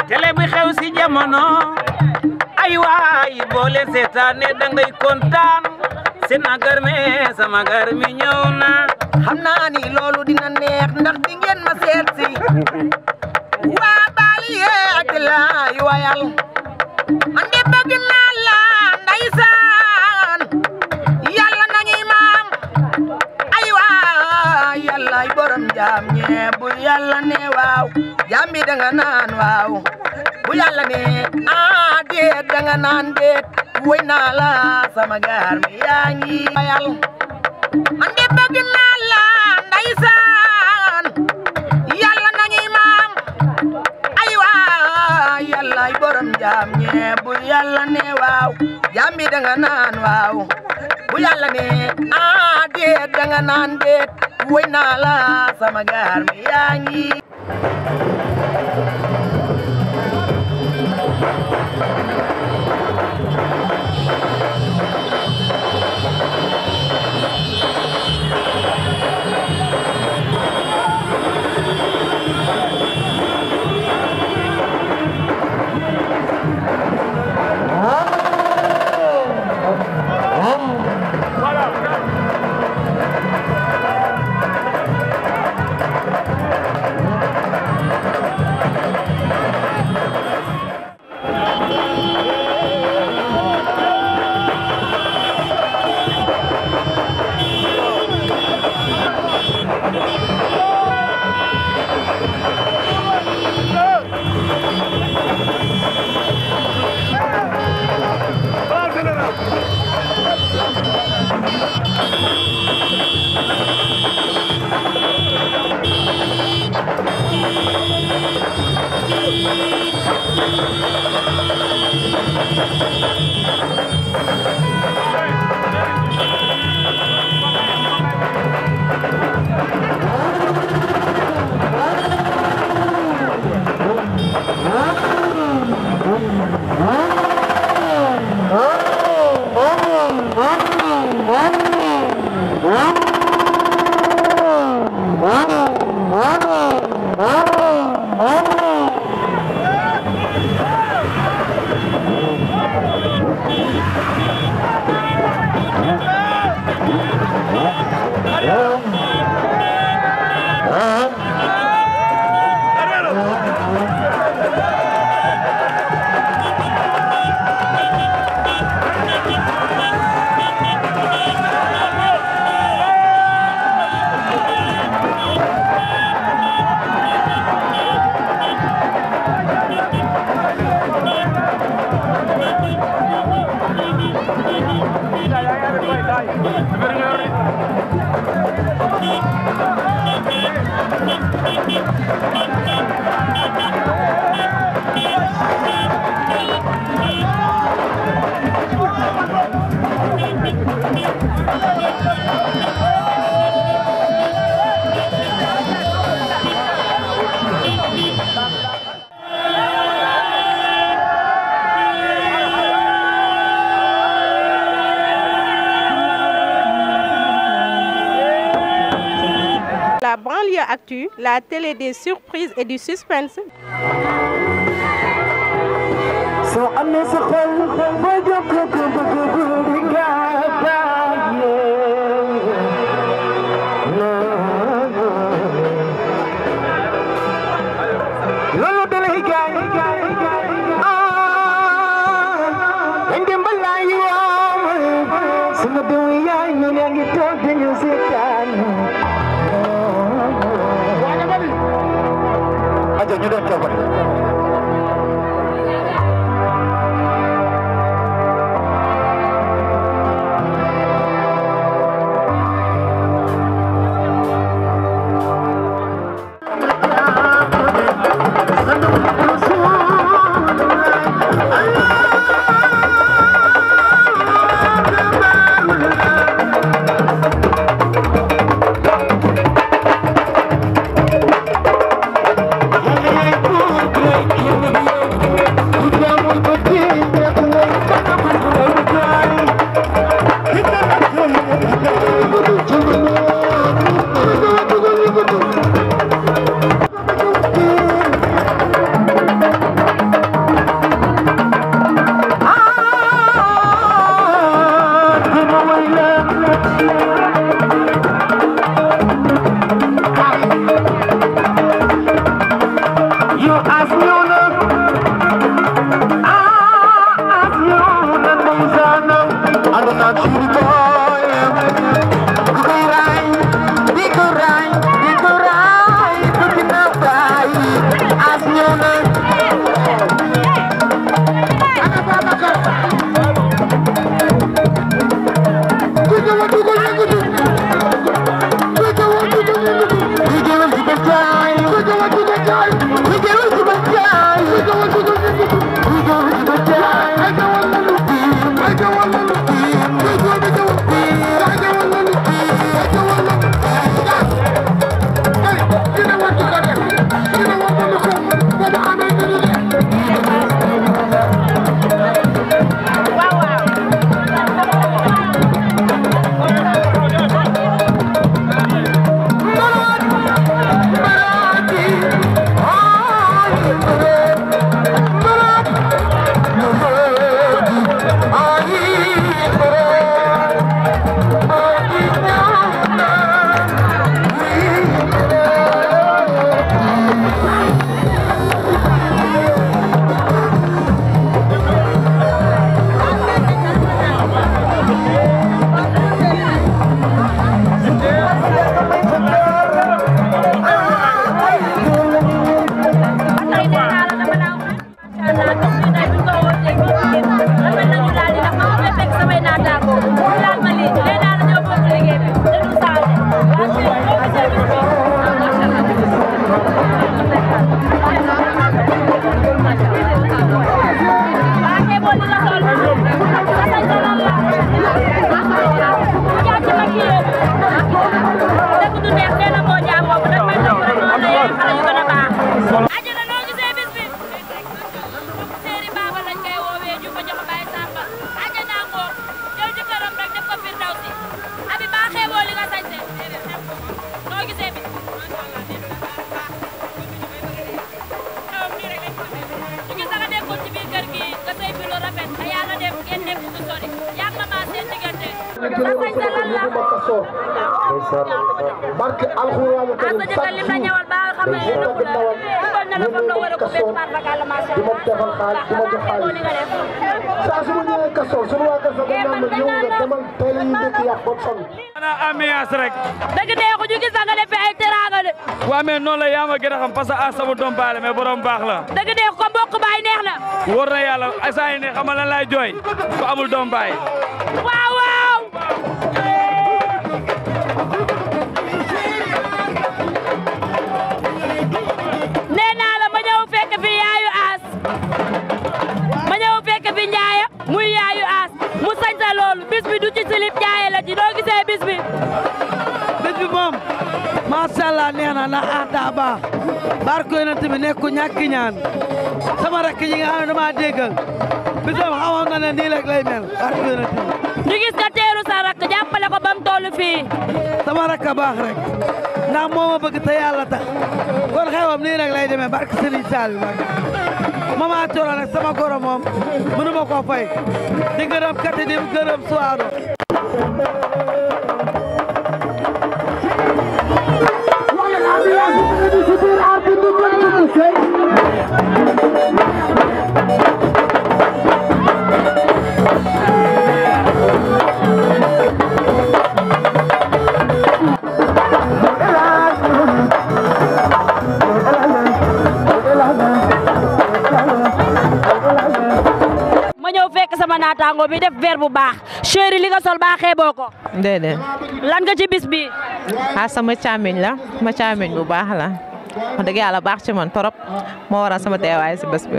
télé bi xew si jamono ay waay boole seetaane dangay kontaan seen agar me sama gar mi ñëw na xam naa ni loolu dina neex ndax di ngeen ma seet si waa Bali ak laay wayal man de bëgg naa la ndeysaan yàlla nañuy maam ay waay yàllaay borom jaam ñee bu yàlla ne waaw jaam bi danga naan waaw bu yàlla ne déet danga naan déet woy naa la sama gaar mi yaa ngi wayal man de bëgg naa la ndeysaan yàlla nañuy maam ay waay yàllaay borom jaam ñee bu yàlla ne waaw jaam bi danga naan waaw bu yàlla ne déet danga naan déet woy naa la sama gaar mi yaa ngi La banlieue actu, la télé des surprises et du suspense. ñu doon coppati barke alxuraan asa jëkkal lim la ñëwal ba xam ne nëpp la kon na la fam la war a ko bet mar bakala ma sha dima defal xaalis dima jox xaalis saa su ma ñëwee kaso sunu waa kaso dañ naan ma ñëw nga demal tey la ñuy dëkk yàq ba sonn ana ambiance rek dëgg neexu ñu gis nga def ay teraanga de waa mais noonu la yaa ma gën a xam parce que a sama doom baale mais borom baax la dëgg neexu ko mbokk baay neex na wóor na yàlla saa yi ne xam lan laay jooy ko amul doom baay waaw waaw nee naa la ma ñëw fekk fi yaayu aas ma ñëw fekk fi njaaya muy yaayu aas mu sañta loolu bis bi du ci silib njaaya la ci doo gisee bis bi moom macha allah neex na na aada baax barko yonent bi nekku ñàkk ñaan sama rakk yi nga xam ne dama déggal bisam xamoon na ne nii rek lay mel barko yonent bi ñu gis nga teeru sa rakk jàppale ko ba mu toll fii sama rakk baax rek ndax moo ma bëgg te yàlla tax kon xewam nii rek lay demee barke Serigne Saliou Mbacké mama Thioro nag sama goro moom mënu ma koo fay di gërëm kati di gërëm suwaado sama naataango bi def verre bu baax chéri li nga sol baaxee boo ko déedéet lan nga ci bis bi sama càmmiñ la ma càmmiñ bu baax la wax dëgg yàlla baax ci man torop moo waral sama teewaay si bés bi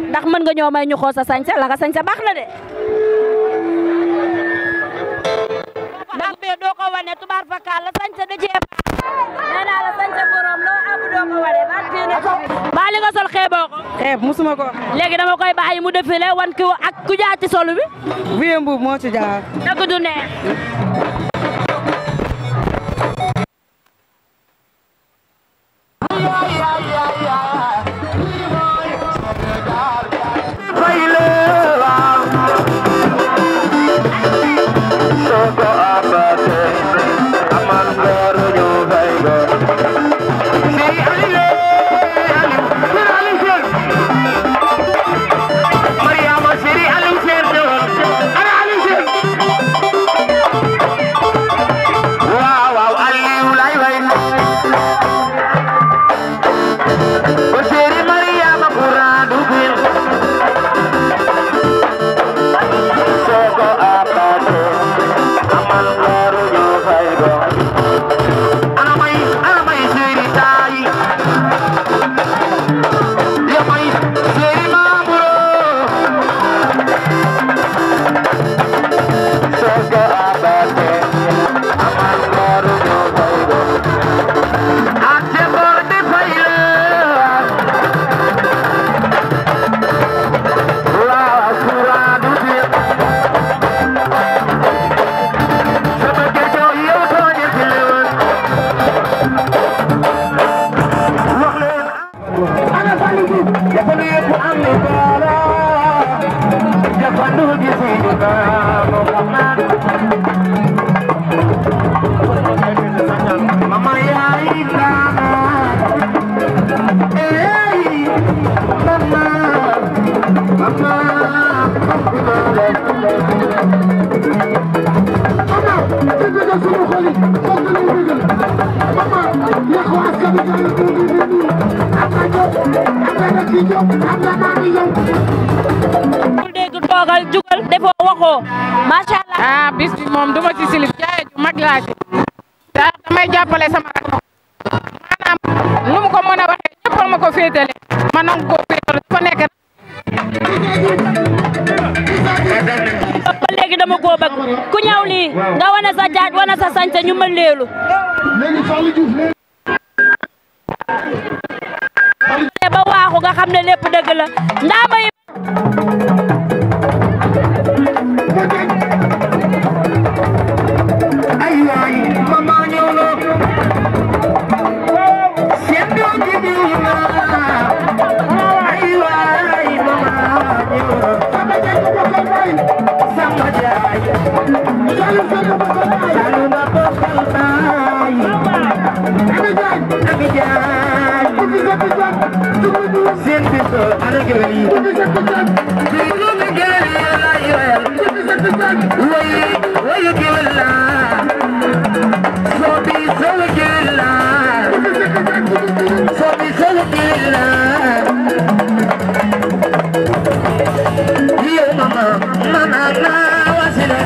ndax mën nga ñoo may ñu xool sa sañse la nga sañse baax na de ndax bee doo ko wane tubaar fakkaal la sañse da cee nee naa la sañse borom loo abu doo ko wane baa li nga sol xeeboo ko xeeb musuma ko léegi dama koy bàyyi mu défilé wan ki ak ku jaar ci solu bi vie mbuub moo ci jaar dëgg du neex dégg toogal jugal defoo waxoo macha allah. ah bis bi moom duma ci silib jaay ju mag laa ci damay jàppale sama rak maanaam nu mu ko mën a waxee ñëpp ma ko féetale ma nangu ko féetale dafa nekk ba léegi dama koo bëgg ku ñëw lii nga wane sa jaaj wane sa sañse ñu mën leelu ba waaxu nga xam ne lépp dëgg la ndaama yi ay waay mama ñëw na seen doom ji ñëw na ay waay mama ñëw na Samba Jaay salu na bokkal baay Abi Jaay seen biso ana gewel yi way gewel la sobi sobi gewel la sobi sobi gewel la yo mama mama na wasila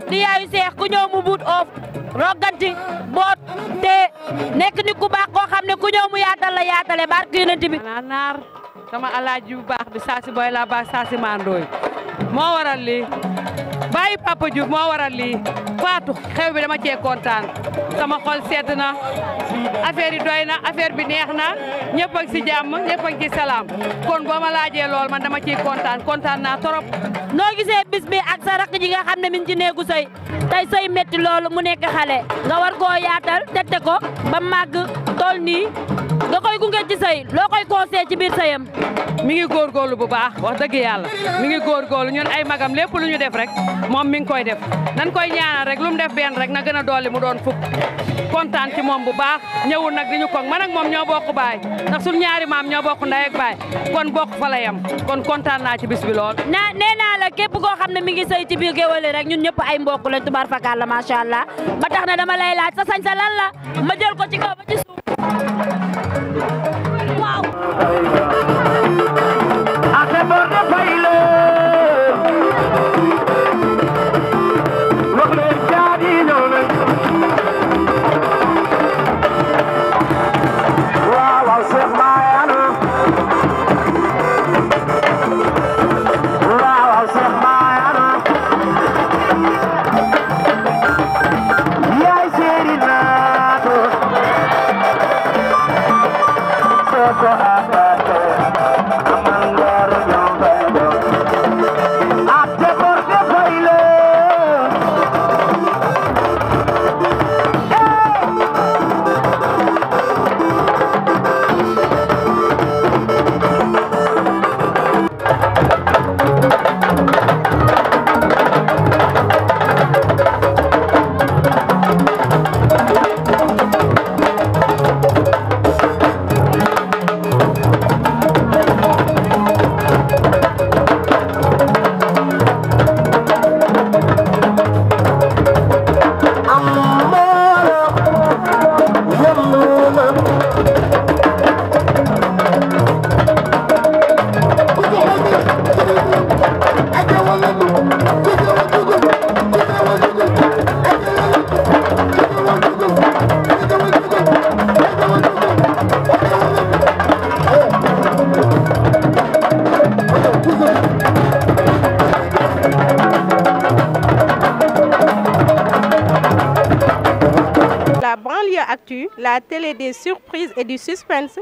di yaayu seex ku ñëw mu buut oof roganti boot te nekk ni ku baax koo xam ne ku ñëw mu yaatal la yaatale barke yonent bi naar sama alaaji bu baax bi saasi boy la baax saasi mandooy moo waral lii bàyyi Papa Diouf moo waral lii Fatou xew bi dama cee kontaan sama xol sedd na affaire yi doy na affaire bi neex na ñëpp ak si jàmm ñëpp ak ci salaam kon boo ma laajee lool man dama ciy kontaan naa trop. noo gisee bis bi ak sa rakk ji nga xam ne mi ngi ci néegu sëy tey sëy métti loolu mu nekk xale nga war koo yaatal tette ko ba màgg tool nii nga koy gunge ci sëy loo koy conseillé ci biir sëyam. mi ngi góorgóorlu bu baax wax dëgg yàlla mi ngi góorgóorlu ñun ay magam lépp lu ñu def rek moom mi ngi koy def nan koy ñaanal rek lu mu def benn rek na gën a dolli mu doon fukk kontaan ci moom bu baax ñëwul nag di ñu koŋ man ak moom ñoo bokk baay ndax suñu ñaari maam ñoo bokk ndey ak baay kon bokk fa la yem kon kontaan naa ci bis bi lool. nee naa la képp koo xam ne mi ngi sëy ci biir Géwël rek ñun ñëpp ay mbokk lañ tubaar fakal la macha allah ba tax na dama lay laaj sa sañ sa lan la ma jël ko ci kaw ba ci suuf waaw. La banlieue actu, la télé des surprises et du suspense.